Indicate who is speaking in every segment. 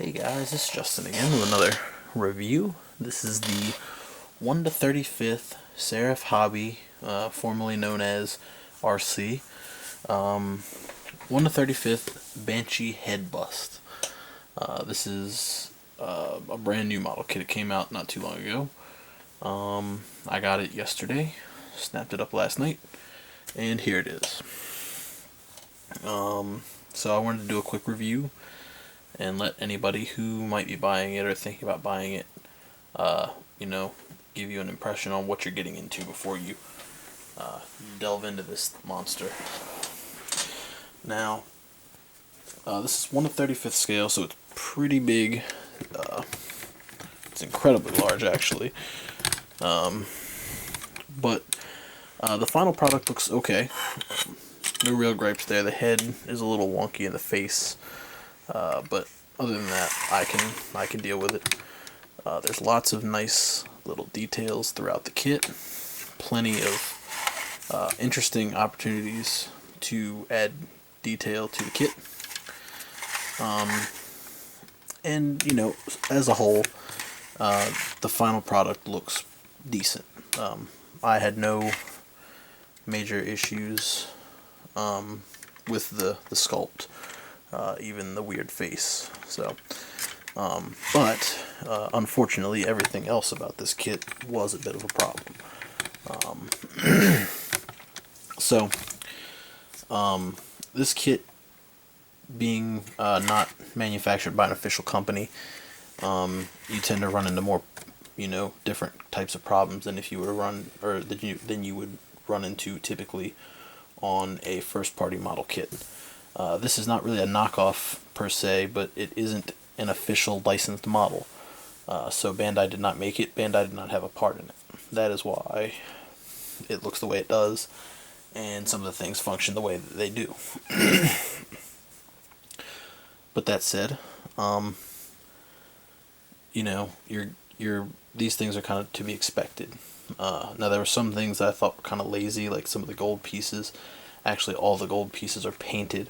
Speaker 1: Hey guys, this is Justin again with another review. This is the 1 to 35th Seraph Hobby, formerly known as RC, 1 to 35th Banshee Head Bust. This is a brand new model kit. It came out not too long ago. I got it yesterday, snapped it up last night, and here it is. So I wanted to do a quick review and let anybody who might be buying it or thinking about buying it, give you an impression on what you're getting into before you delve into this monster. Now, this is 1 to 35th scale, so it's pretty big. It's incredibly large, actually. But the final product looks okay. No real gripes there. The head is a little wonky in the face. But other than that, I can deal with it. There's lots of nice little details throughout the kit. Plenty of interesting opportunities to add detail to the kit. And as a whole, the final product looks decent. I had no major issues with the sculpt. Even the weird face. So, but unfortunately, everything else about this kit was a bit of a problem. This kit being not manufactured by an official company, you tend to run into more, different types of problems than if you were to run, or than you would run into typically on a first-party model kit. This is not really a knockoff per se, but it isn't an official licensed model. So Bandai did not make it. Bandai did not have a part in it. That is why it looks the way it does, and some of the things function the way that they do. But that said, these things are kind of to be expected. Now there were some things that I thought were kind of lazy, like some of the gold pieces. Actually, all the gold pieces are painted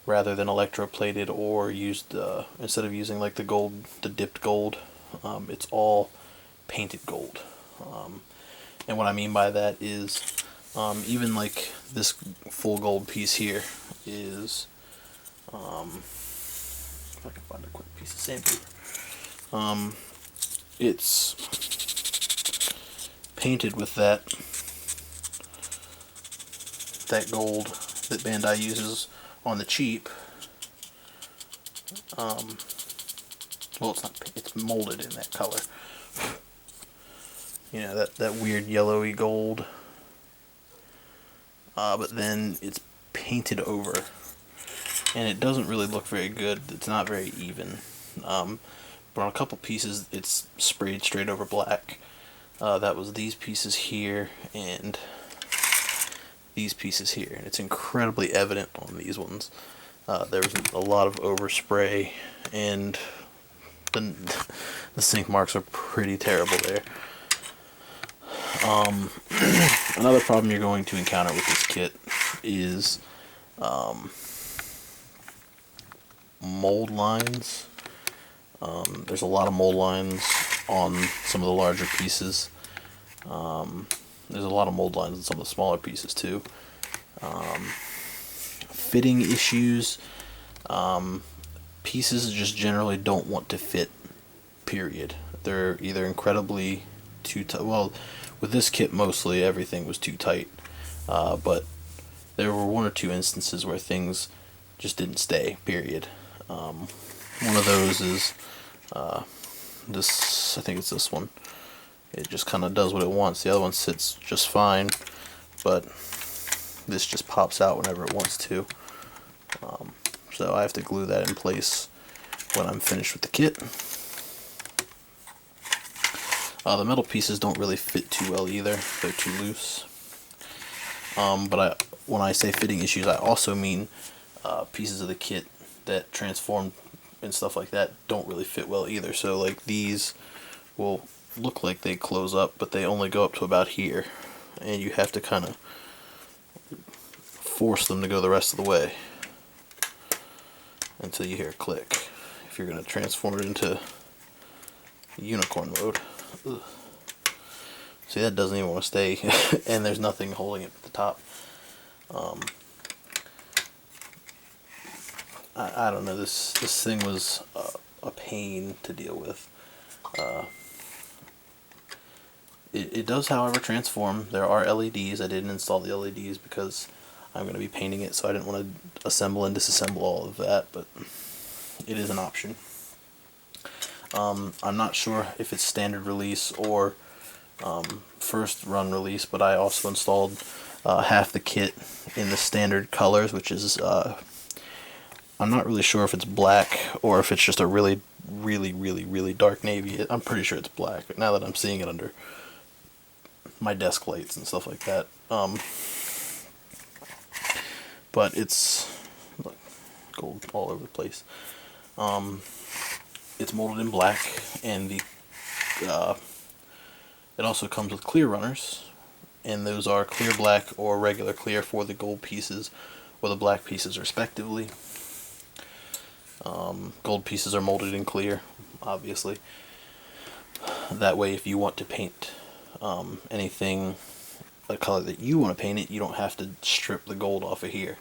Speaker 1: rather than electroplated or used, instead of using like the dipped gold, it's all painted gold. And what I mean by that is, even like this full gold piece here is, if I can find a quick piece of sandpaper, it's painted with that gold that Bandai uses on the cheap. Well, it's not. It's molded in that color. That weird yellowy gold. But then it's painted over, and it doesn't really look very good. It's not very even. But on a couple pieces, it's sprayed straight over black. That was these pieces here and these pieces here, and it's incredibly evident on these ones. There was a lot of overspray, and the sink marks are pretty terrible there. Another problem you're going to encounter with this kit is mold lines. There's a lot of mold lines on some of the larger pieces. There's a lot of mold lines on some of the smaller pieces too. Fitting issues. Pieces just generally don't want to fit, period. They're either incredibly too tight. Well, with this kit mostly everything was too tight. But there were one or two instances where things just didn't stay, period. One of those is this, I think it's this one. It just kind of does what it wants. The other one sits just fine, but this just pops out whenever it wants to. So I have to glue that in place when I'm finished with the kit. The metal pieces don't really fit too well either. They're too loose. But when I say fitting issues, I also mean pieces of the kit that transform and stuff like that don't really fit well either. So like these will look like they close up, but they only go up to about here, and you have to kind of force them to go the rest of the way until you hear a click. if you're going to transform it into unicorn mode. Ugh. See, that doesn't even want to stay, and there's nothing holding it at the top. I don't know, this thing was a pain to deal with. It does, however, transform. There are LEDs. I didn't install the LEDs because I'm going to be painting it, so I didn't want to assemble and disassemble all of that, but it is an option. I'm not sure if it's standard release or first run release, but I also installed half the kit in the standard colors, which is I'm not really sure if it's black or if it's just a really dark navy. I'm pretty sure it's black, but now that I'm seeing it under my desk lights and stuff like that, but it's like gold all over the place. It's molded in black, and the it also comes with clear runners, and those are clear black or regular clear for the gold pieces or the black pieces respectively. Gold pieces are molded in clear, obviously. That way, if you want to paint anything a color that you want to paint it, you don't have to strip the gold off of here.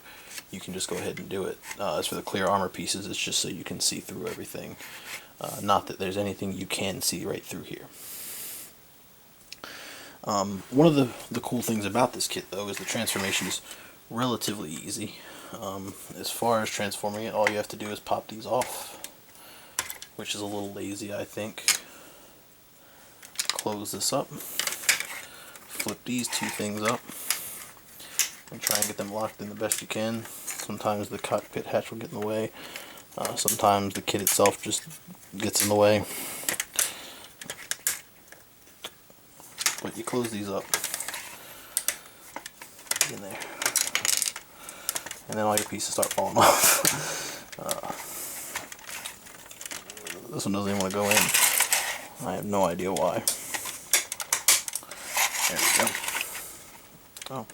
Speaker 1: You can just go ahead and do it. As for the clear armor pieces, it's just so you can see through everything. Not that there's anything you can see right through here. One of the cool things about this kit, though, is the transformation is relatively easy. As far as transforming it, all you have to do is pop these off, which is a little lazy, I think. Close this up, flip these two things up, and try and get them locked in the best you can. Sometimes the cockpit hatch will get in the way. Sometimes the kit itself just gets in the way. But you close these up in there, and then all your pieces start falling off. This one doesn't even want to go in. I have no idea why. There we go. Oh,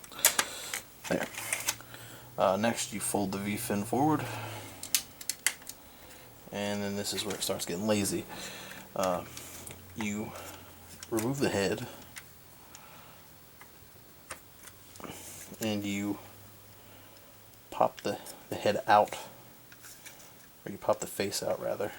Speaker 1: there. Next, you fold the V-fin forward, and then this is where it starts getting lazy. You remove the head, and you pop the head out, or you pop the face out rather.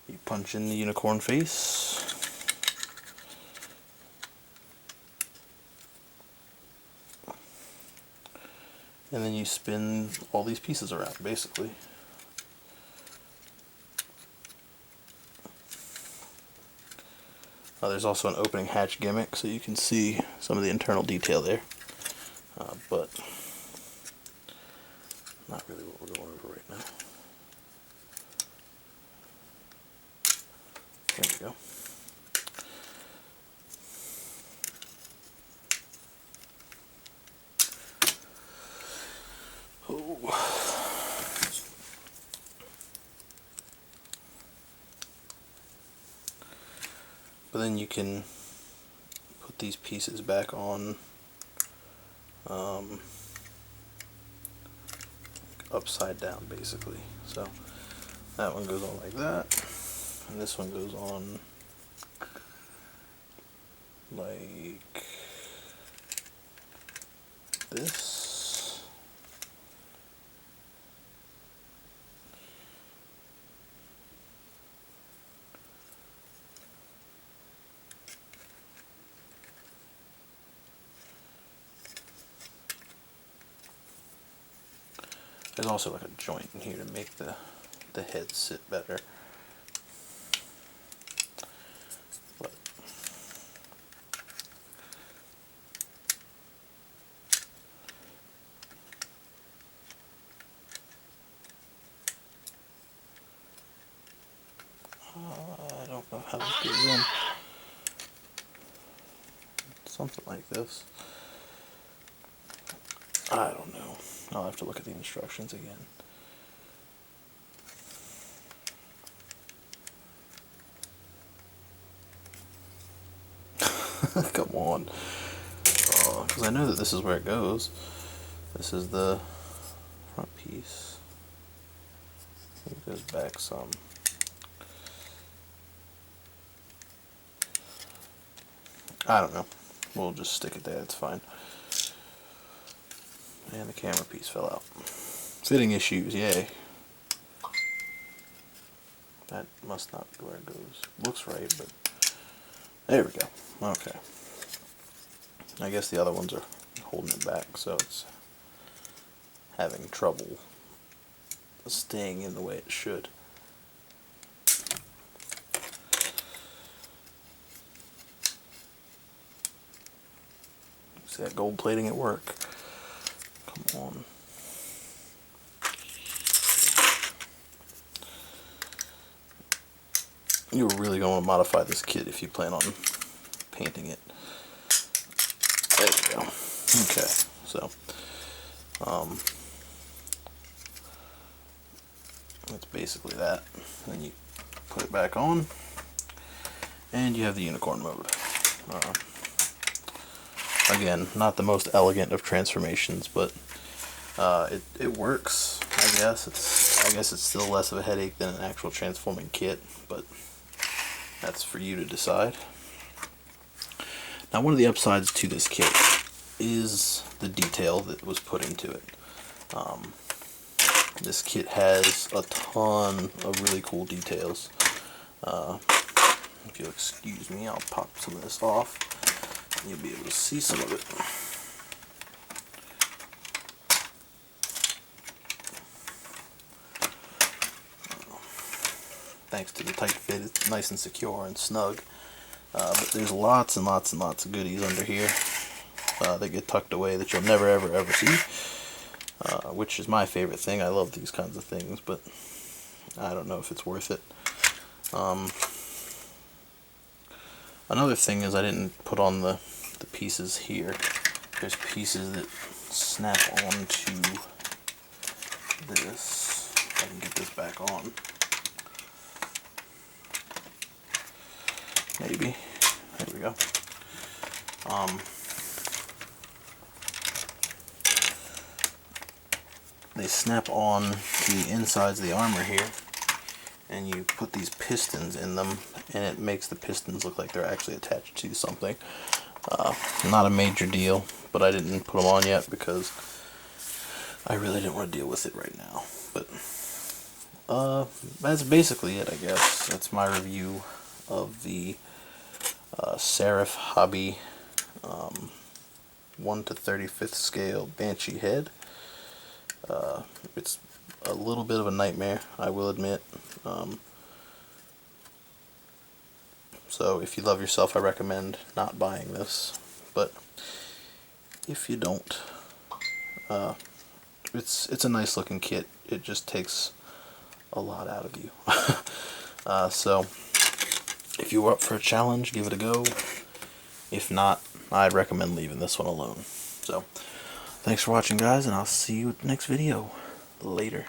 Speaker 1: You punch in the unicorn face, and then you spin all these pieces around, basically. There's also an opening hatch gimmick, so you can see some of the internal detail there, but not really what we're going over right now. There we go. Oh. But then you can put these pieces back on upside down, basically. So that one goes on like that, and this one goes on like this. There's also like a joint in here to make the head sit better. But I don't know how this goes in. Something like this. I don't know. I'll have to look at the instructions again. Come on. Because I know that this is where it goes. This is the front piece. It goes back some. I don't know. We'll just stick it there. It's fine. And the camera piece fell out. Fitting issues, yay. That must not be where it goes. Looks right, but there we go. Okay. I guess the other ones are holding it back, so it's having trouble staying in the way it should. See that gold plating at work. Come on. You're really going to modify this kit if you plan on painting it. There we go. Okay, so that's basically that. Then you put it back on, and you have the unicorn mode. Again, not the most elegant of transformations, but it works. I guess it's still less of a headache than an actual transforming kit, but that's for you to decide. Now, one of the upsides to this kit is the detail that was put into it. This kit has a ton of really cool details. If you'll excuse me, I'll pop some of this off. You'll be able to see some of it. Thanks to the tight fit, it's nice and secure and snug. But there's lots and lots and lots of goodies under here that get tucked away that you'll never ever see, which is my favorite thing. I love these kinds of things, but I don't know if it's worth it. Another thing is I didn't put on the pieces here. There's pieces that snap onto this. If I can get this back on. Maybe. There we go. They snap on the insides of the armor here, and you put these pistons in them, and it makes the pistons look like they're actually attached to something. Not a major deal, but I didn't put them on yet because I really didn't want to deal with it right now. But that's basically it, I guess. That's my review of the Seraph Hobby 1 to 35th scale Banshee head. It's a little bit of a nightmare, I will admit. So if you love yourself, I recommend not buying this. But if you don't, it's a nice looking kit. It just takes a lot out of you. So if you were up for a challenge, give it a go. If not, I'd recommend leaving this one alone. So thanks for watching, guys, and I'll see you at the next video. Later.